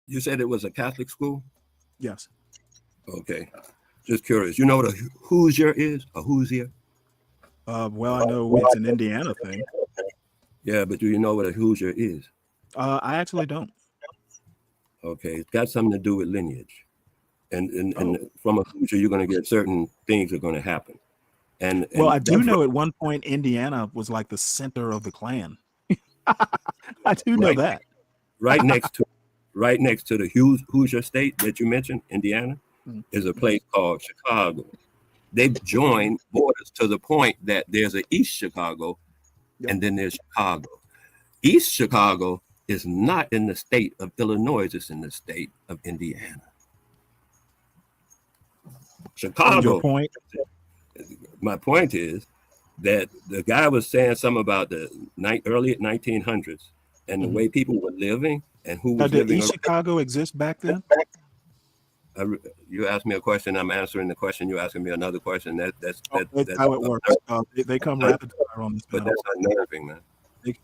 You said it was a Catholic school? Yes. Okay. Just curious. You know what a Hoosier is? A Hoosier? Well, I know it's an Indiana thing. Yeah, but do you know what a Hoosier is? I actually don't. Okay. It's got something to do with lineage. Oh, And from a Hoosier, you're going to get certain things are going to happen. well, And I do know at one point Indiana was like the center of the Klan. I do know right that. right next to right next to the Hoosier state that you mentioned, Indiana, is a Mm-hmm. place called Chicago. They've joined borders to the point that there's an East Chicago Yep. and then there's Chicago. East Chicago is not in the state of Illinois, it's in the state of Indiana. And your Chicago, point? my point is that the guy was saying something about the early 1900s and the Mhm. way people were living and who Now, was did living East around. Chicago exist back then? You asked me a question, I'm answering the question. You're asking me another question. Oh, that's That's how it works. They come rapid fire on this but panel. that's unnerving, man.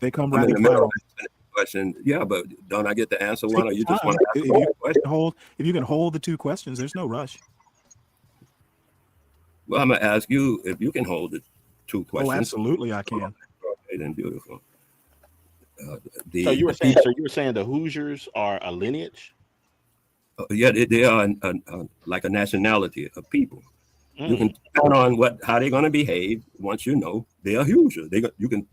They come I'm in rapid the middle fire of on. answering the question. Yeah, but don't I get to answer Take one, or your you just want time. to ask me a question? If you can hold the two questions, there's no rush. Well, I'm gonna ask you if you can hold the two Oh, questions. absolutely, I can. Okay, then beautiful. Uh, So the you were the saying, people, so you were saying the Hoosiers are a lineage? yeah, they are like a nationality of people. You can Mm. count on how they're going to behave once you know they are Hoosier. You can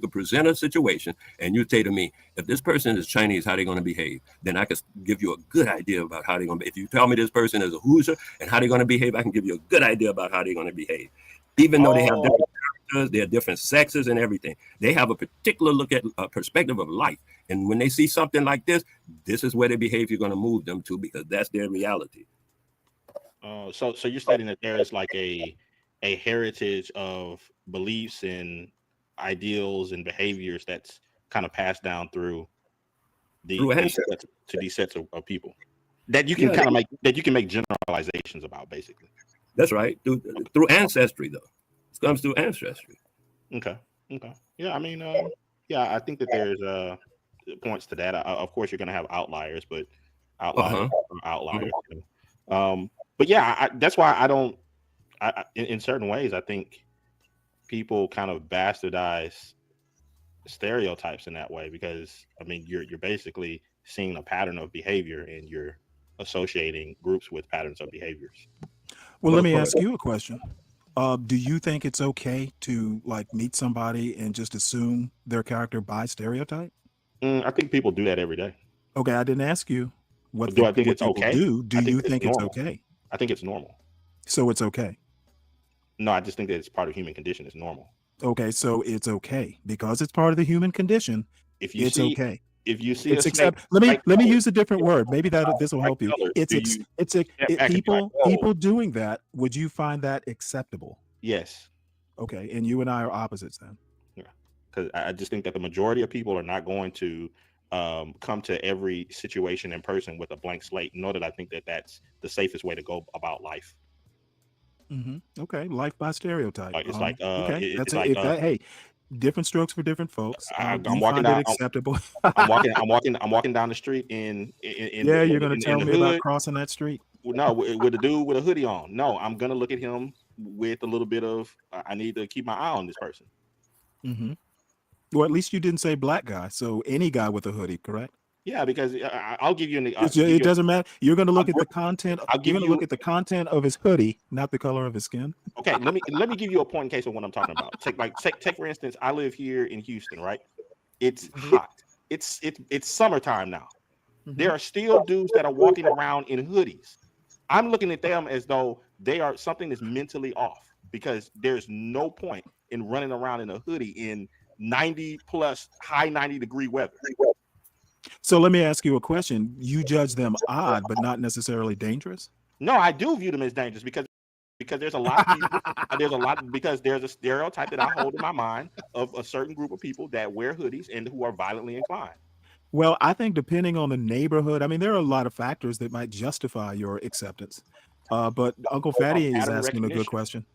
present a situation and you say to me, if this person is Chinese, how they going to behave? Then I can give you a good idea about how they're going to be. If you tell me this person is a Hoosier and how they're going to behave, I can give you a good idea about how they're going to behave. Even though they have Oh, different characters, they're different sexes and everything, they have a particular look at a perspective of life. And when they see something like this is where their behavior is going to move them to because that's their reality. so you're stating that there is like a heritage of beliefs and ideals and behaviors that's kind of passed down through Through ancestry. to these sets of people that you can Yeah, kind of make generalizations about, basically. that's right. Through ancestry, though. It comes through ancestry. Okay. Okay. Yeah. I mean, yeah, I think that there's points to that. Of course, you're going to have outliers, but outliers Uh-huh. are outliers. You know? But yeah, that's why I don't. In certain ways, I think people kind of bastardize stereotypes in that way because I mean, you're basically seeing a pattern of behavior and you're associating groups with patterns of behaviors. Well, let Well, me for, ask you a question. Do you think it's okay to like meet somebody and just assume their character by stereotype? I think people do that every day. Okay, I didn't ask you Do I think what it's people okay? do. Do I think you it's think it's normal. okay? I think it's normal. So it's okay. No, I just think that it's part of human condition. It's normal. Okay, so it's okay because it's part of the human condition. If you It's see okay. if you see a It's snake accept. bright Let me colors, use a different word. Maybe this will bright help you. colors, do you It's a step back and be like, people whoa, doing that. Would you find that acceptable? yes. Okay, and you and I are opposites then. Yeah. Because I just think that the majority of people are not going to come to every situation in person with a blank slate, nor that I think that that's the safest way to go about life. Okay, life by stereotype. It's like Okay, that's it's it. like If that, hey, different strokes for different folks. I'm You walking find it down acceptable? I'm walking down the street Yeah, you're gonna in tell the me about hood. crossing that street. No, with a dude with a hoodie on. No, I'm gonna look at him with a little bit of I need to keep my eye on this person. hmm Well, at least you didn't say black guy. So any guy with a hoodie, correct? Yeah, because I'll give you It doesn't matter. You're going to look at the I'll content. You're give going to you look at the content of his hoodie, not the color of his skin. okay. Let me give you a point in case of what I'm talking about. Take for instance, I live here in Houston, right? It's hot. It's summertime now. There are still dudes that are walking around in hoodies. I'm looking at them as though they are something is mentally off because there's no point in running around in a hoodie in 90 plus high 90-degree weather. So let me ask you a question. You judge them odd, but not necessarily dangerous? No, I do view them as dangerous because there's a lot of people. Because there's a stereotype that I hold in my mind of a certain group of people that wear hoodies and who are violently inclined. Well, I think depending on the neighborhood, I mean, there are a lot of factors that might justify your acceptance. But Uncle Fatty is Pattern asking a good recognition. question.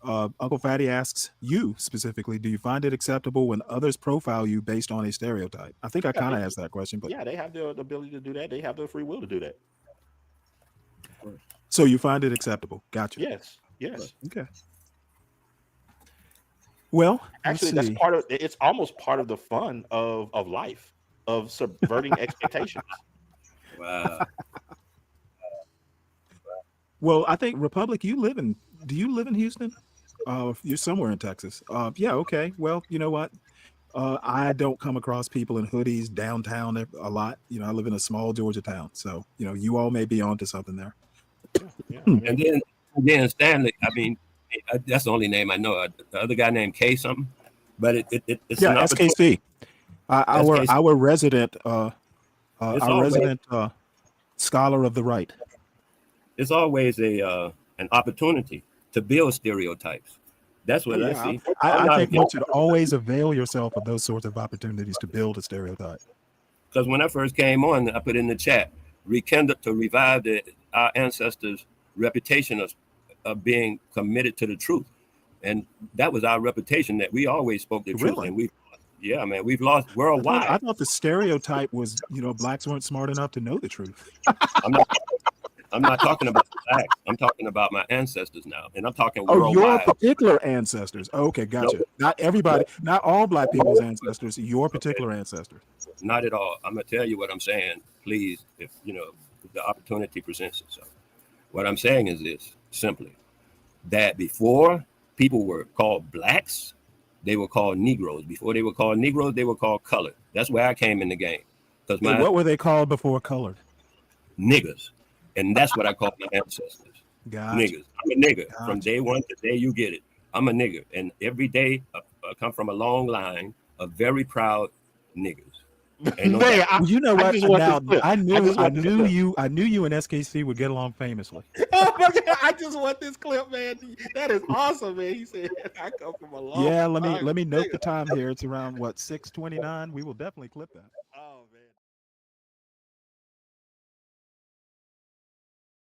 Uncle Fatty asks you specifically, do you find it acceptable when others profile you based on a stereotype? I think I Yeah, kind of asked that question, but yeah, they have the ability to do that. They have the free will to do that. so you find it acceptable. Gotcha. Yes, yes. Okay. Well, Actually, let's that's see. part of it's almost part of the fun of life, of subverting expectations. Wow. Well, I think Republic, do you live in Houston? You're somewhere in Texas. Yeah, okay. Well, you know what? I don't come across people in hoodies downtown a lot. You know, I live in a small Georgia town, so you know, you all may be onto something there. Yeah, yeah. I Hmm. mean, And then Stanley. I mean, that's the only name I know. The other guy named K something, but it's Yeah, an opportunity. SKC, our SKC. our resident, It's our always resident scholar of the right. it's always an opportunity to build stereotypes. That's Oh what I yeah, see. I'm I not think one against should always avail yourself of those sorts of opportunities to build a stereotype. because when I first came on, I put in the chat, rekindle to revive our ancestors' reputation of being committed to the truth, and that was our reputation that we always spoke the truth, Really? and we've lost I worldwide. thought the stereotype was, you know, blacks weren't smart enough to know the truth. I'm not I'm not talking about blacks. I'm talking about my ancestors now, and I'm talking Oh, your worldwide. particular ancestors. Okay, No, gotcha. Not no, everybody, not all black people's ancestors, your particular ancestors. not at all. I'm gonna tell you what I'm saying, please, if if the opportunity presents itself. What I'm saying is this simply that before people were called blacks, they were called Negroes. Before they were called Negroes, they were called colored. That's where I came in the game. Because And my what were they called before colored? niggas. And that's what I call my ancestors. Gotcha. Niggas. I'm a nigga. From Gotcha. day one to day you get it. I'm a nigga. And every day I come from a long line of very proud niggas. Ain't no man, doubt. Well, you know I what? just want Now this clip. I just knew want this clip. you and SKC would get along famously. Oh my God, I just want this clip, man. That is awesome, man. He said, "I come from a long Yeah, time." let me note the time here. It's around what 6:29. We will definitely clip that.